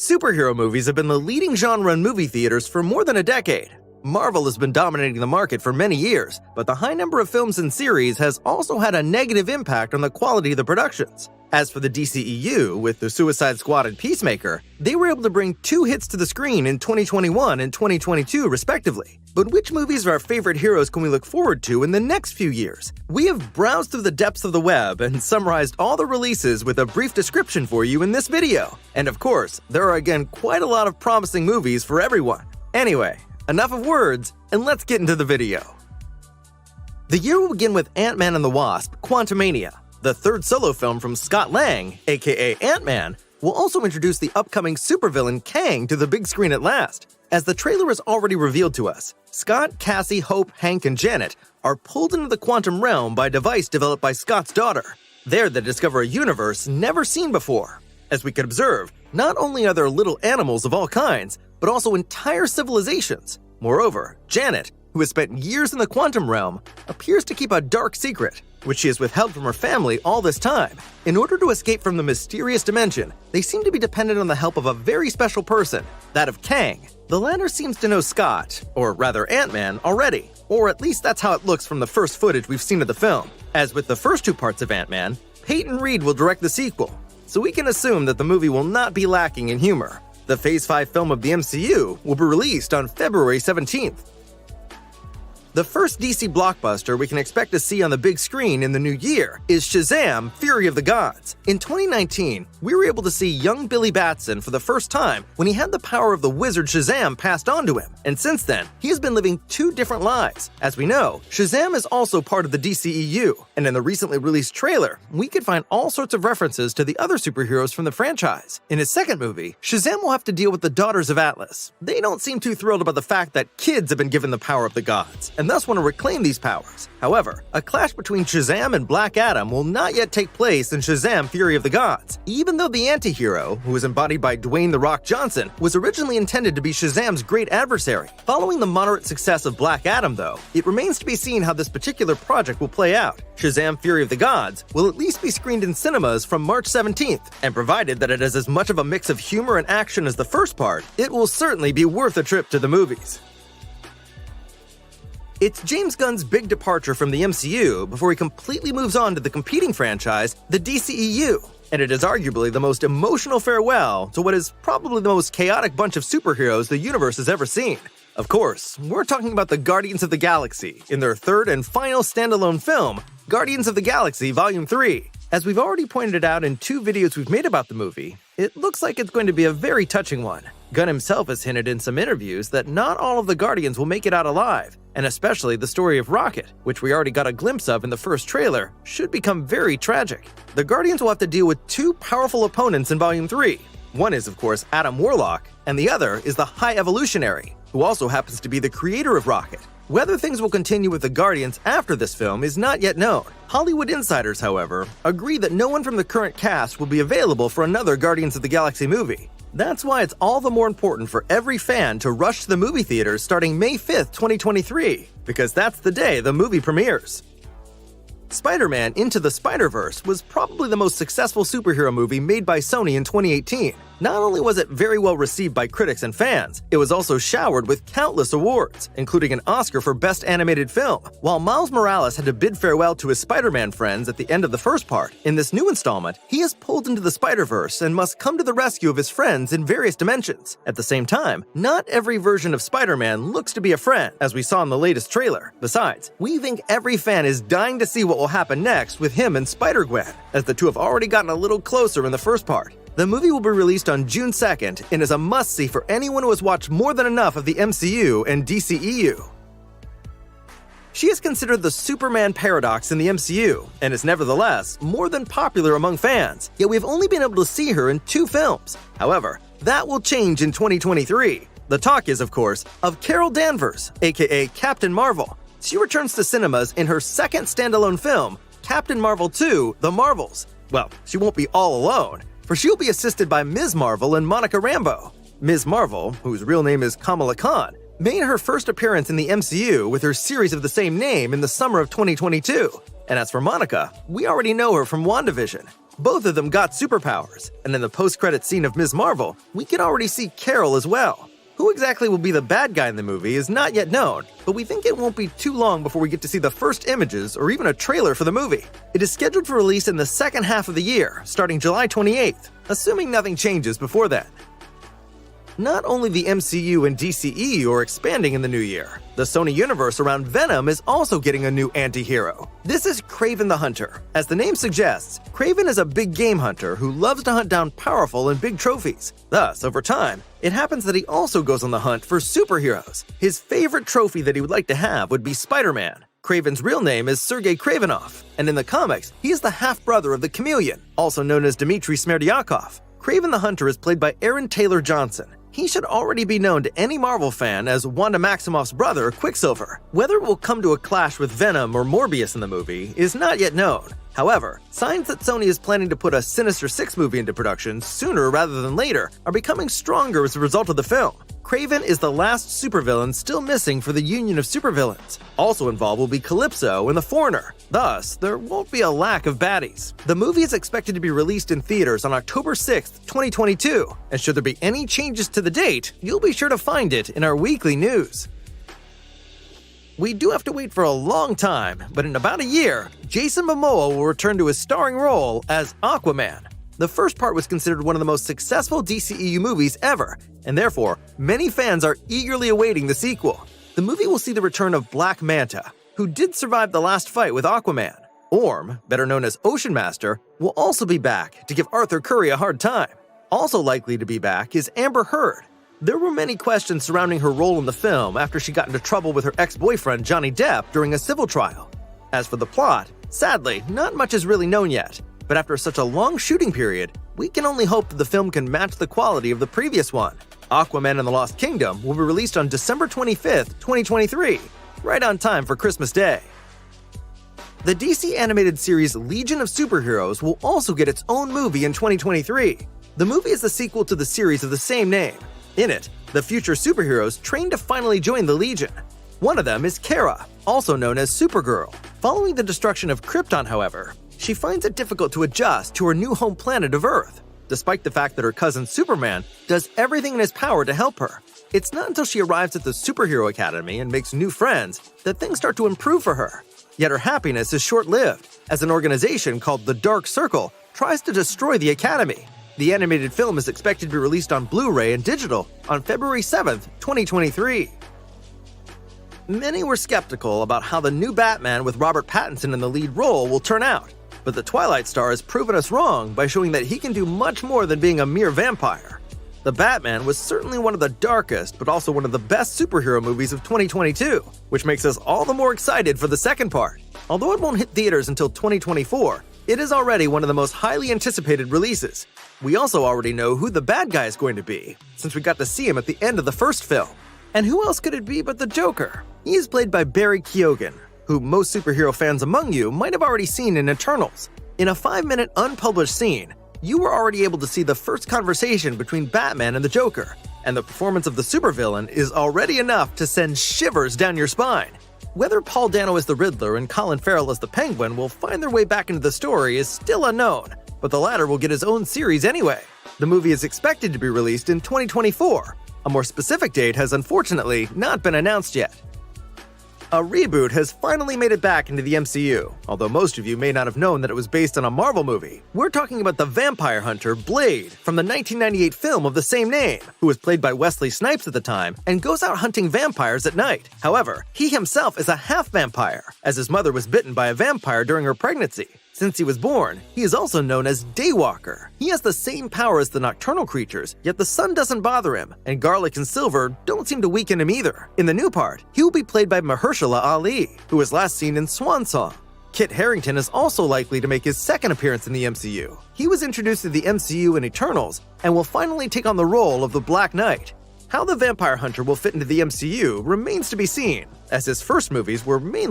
Superhero movies have been the leading genre in movie theaters for more than a decade. Marvel has been dominating the market for many years, but the high number of films and series has also had a negative impact on the quality of the productions. As for the DCEU, with the Suicide Squad and Peacemaker, they were able to bring 2 hits to the screen in 2021 and 2022 respectively. But which movies of our favorite heroes can we look forward to in the next few years? We have browsed through the depths of the web and summarized all the releases with a brief description for you in this video. And of course, there are again quite a lot of promising movies for everyone. Anyway, enough of words, and let's get into the video. The year will begin with Ant-Man and the Wasp: Quantumania. The third solo film from Scott Lang, aka Ant-Man, will also introduce the upcoming supervillain Kang to the big screen at last. As the trailer has already revealed to us, Scott, Cassie, Hope, Hank, and Janet are pulled into the quantum realm by a device developed by Scott's daughter. There they discover a universe never seen before. As we can observe, not only are there little animals of all kinds, but also entire civilizations. Moreover, Janet, who has spent years in the quantum realm, appears to keep a dark secret, which she has withheld from her family all this time. In order to escape from the mysterious dimension, they seem to be dependent on the help of a very special person, that of Kang. The latter seems to know Scott, or rather Ant-Man, already, or at least that's how it looks from the first footage we've seen of the film. As with the first 2 parts of Ant-Man, Peyton Reed will direct the sequel, so we can assume that the movie will not be lacking in humor. The Phase 5 film of the MCU will be released on February 17th. The first DC blockbuster we can expect to see on the big screen in the new year is Shazam! Fury of the Gods. In 2019, we were able to see young Billy Batson for the first time when he had the power of the wizard Shazam passed on to him, and since then, he has been living 2 different lives. As we know, Shazam is also part of the DCEU, and in the recently released trailer, we could find all sorts of references to the other superheroes from the franchise. In his second movie, Shazam will have to deal with the Daughters of Atlas. They don't seem too thrilled about the fact that kids have been given the power of the gods, and thus want to reclaim these powers. However, a clash between Shazam and Black Adam will not yet take place in Shazam! Fury of the Gods, even though the anti-hero, who is embodied by Dwayne "The Rock" Johnson, was originally intended to be Shazam's great adversary. Following the moderate success of Black Adam, though, it remains to be seen how this particular project will play out. Shazam! Fury of the Gods will at least be screened in cinemas from March 17th, and provided that it has as much of a mix of humor and action as the first part, it will certainly be worth a trip to the movies. It's James Gunn's big departure from the MCU before he completely moves on to the competing franchise, the DCEU, and it is arguably the most emotional farewell to what is probably the most chaotic bunch of superheroes the universe has ever seen. Of course, we're talking about the Guardians of the Galaxy in their third and final standalone film, Guardians of the Galaxy Volume 3. As we've already pointed out in 2 videos we've made about the movie, it looks like it's going to be a very touching one. Gunn himself has hinted in some interviews that not all of the Guardians will make it out alive, and especially the story of Rocket, which we already got a glimpse of in the first trailer, should become very tragic. The Guardians will have to deal with 2 powerful opponents in Volume 3. One is, of course, Adam Warlock, and the other is the High Evolutionary, who also happens to be the creator of Rocket. Whether things will continue with the Guardians after this film is not yet known. Hollywood insiders, however, agree that no one from the current cast will be available for another Guardians of the Galaxy movie. That's why it's all the more important for every fan to rush to the movie theaters starting May 5th, 2023, because that's the day the movie premieres. Spider-Man: Into the Spider-Verse was probably the most successful superhero movie made by Sony in 2018. Not only was it very well received by critics and fans, it was also showered with countless awards, including an Oscar for Best Animated Film. While Miles Morales had to bid farewell to his Spider-Man friends at the end of the first part, in this new installment, he is pulled into the Spider-Verse and must come to the rescue of his friends in various dimensions. At the same time, not every version of Spider-Man looks to be a friend, as we saw in the latest trailer. Besides, we think every fan is dying to see what will happen next with him and Spider-Gwen, as the two have already gotten a little closer in the first part. The movie will be released on June 2nd and is a must-see for anyone who has watched more than enough of the MCU and DCEU. She is considered the Superman paradox in the MCU, and is nevertheless more than popular among fans, yet we've only been able to see her in 2 films. However, that will change in 2023. The talk is, of course, of Carol Danvers, aka Captain Marvel. She returns to cinemas in her second standalone film, Captain Marvel 2: The Marvels. Well, she won't be all alone, for she'll be assisted by Ms. Marvel and Monica Rambeau. Ms. Marvel, whose real name is Kamala Khan, made her first appearance in the MCU with her series of the same name in the summer of 2022. And as for Monica, we already know her from WandaVision. Both of them got superpowers, and in the post-credit scene of Ms. Marvel, we can already see Carol as well. Who exactly will be the bad guy in the movie is not yet known, but we think it won't be too long before we get to see the first images or even a trailer for the movie. It is scheduled for release in the second half of the year, starting July 28th, assuming nothing changes before then. Not only the MCU and DCEU are expanding in the new year, the Sony universe around Venom is also getting a new anti-hero. This is Kraven the Hunter. As the name suggests, Kraven is a big game hunter who loves to hunt down powerful and big trophies. Thus, over time, it happens that he also goes on the hunt for superheroes. His favorite trophy that he would like to have would be Spider-Man. Kraven's real name is Sergei Kravenov, and in the comics, he is the half-brother of the Chameleon, also known as Dmitry Smerdyakov. Kraven the Hunter is played by Aaron Taylor Johnson. He should already be known to any Marvel fan as Wanda Maximoff's brother, Quicksilver. Whether it will come to a clash with Venom or Morbius in the movie is not yet known. However, signs that Sony is planning to put a Sinister Six movie into production sooner rather than later are becoming stronger as a result of the film. Kraven is the last supervillain still missing for the Union of Supervillains. Also involved will be Calypso and the Foreigner. Thus, there won't be a lack of baddies. The movie is expected to be released in theaters on October 6th, 2022, and should there be any changes to the date, you'll be sure to find it in our weekly news. We do have to wait for a long time, but in about a year, Jason Momoa will return to his starring role as Aquaman. The first part was considered one of the most successful DCEU movies ever, and therefore, many fans are eagerly awaiting the sequel. The movie will see the return of Black Manta, who did survive the last fight with Aquaman. Orm, better known as Ocean Master, will also be back to give Arthur Curry a hard time. Also likely to be back is Amber Heard. There were many questions surrounding her role in the film after she got into trouble with her ex-boyfriend Johnny Depp during a civil trial. As for the plot, sadly, not much is really known yet. But after such a long shooting period, we can only hope that the film can match the quality of the previous one. Aquaman and the Lost Kingdom will be released on December 25th, 2023, right on time for Christmas Day. The DC animated series Legion of Superheroes will also get its own movie in 2023. The movie is the sequel to the series of the same name. In it, the future superheroes train to finally join the Legion. One of them is Kara, also known as Supergirl. Following the destruction of Krypton, however, she finds it difficult to adjust to her new home planet of Earth, despite the fact that her cousin Superman does everything in his power to help her. It's not until she arrives at the Superhero Academy and makes new friends that things start to improve for her. Yet her happiness is short-lived, as an organization called the Dark Circle tries to destroy the Academy. The animated film is expected to be released on Blu-ray and digital on February 7th, 2023. Many were skeptical about how the new Batman with Robert Pattinson in the lead role will turn out. But the Twilight Star has proven us wrong by showing that he can do much more than being a mere vampire. The Batman was certainly one of the darkest, but also one of the best superhero movies of 2022, which makes us all the more excited for the second part. Although it won't hit theaters until 2024, it is already one of the most highly anticipated releases. We also already know who the bad guy is going to be, since we got to see him at the end of the first film. And who else could it be but the Joker? He is played by Barry Keoghan, who most superhero fans among you might have already seen in Eternals. In a 5-minute unpublished scene, you were already able to see the first conversation between Batman and the Joker, and the performance of the supervillain is already enough to send shivers down your spine. Whether Paul Dano as the Riddler and Colin Farrell as the Penguin will find their way back into the story is still unknown, but the latter will get his own series anyway. The movie is expected to be released in 2024. A more specific date has unfortunately not been announced yet. A reboot has finally made it back into the MCU, although most of you may not have known that it was based on a Marvel movie. We're talking about the vampire hunter Blade from the 1998 film of the same name, who was played by Wesley Snipes at the time and goes out hunting vampires at night. However, he himself is a half-vampire, as his mother was bitten by a vampire during her pregnancy. Since he was born, he is also known as Daywalker. He has the same power as the nocturnal creatures, yet the sun doesn't bother him, and garlic and silver don't seem to weaken him either. In the new part, he will be played by Mahershala Ali, who was last seen in Swan Song. Kit Harington is also likely to make his second appearance in the MCU. He was introduced to the MCU in Eternals, and will finally take on the role of the Black Knight. How the vampire hunter will fit into the MCU remains to be seen, as his first movies were mainly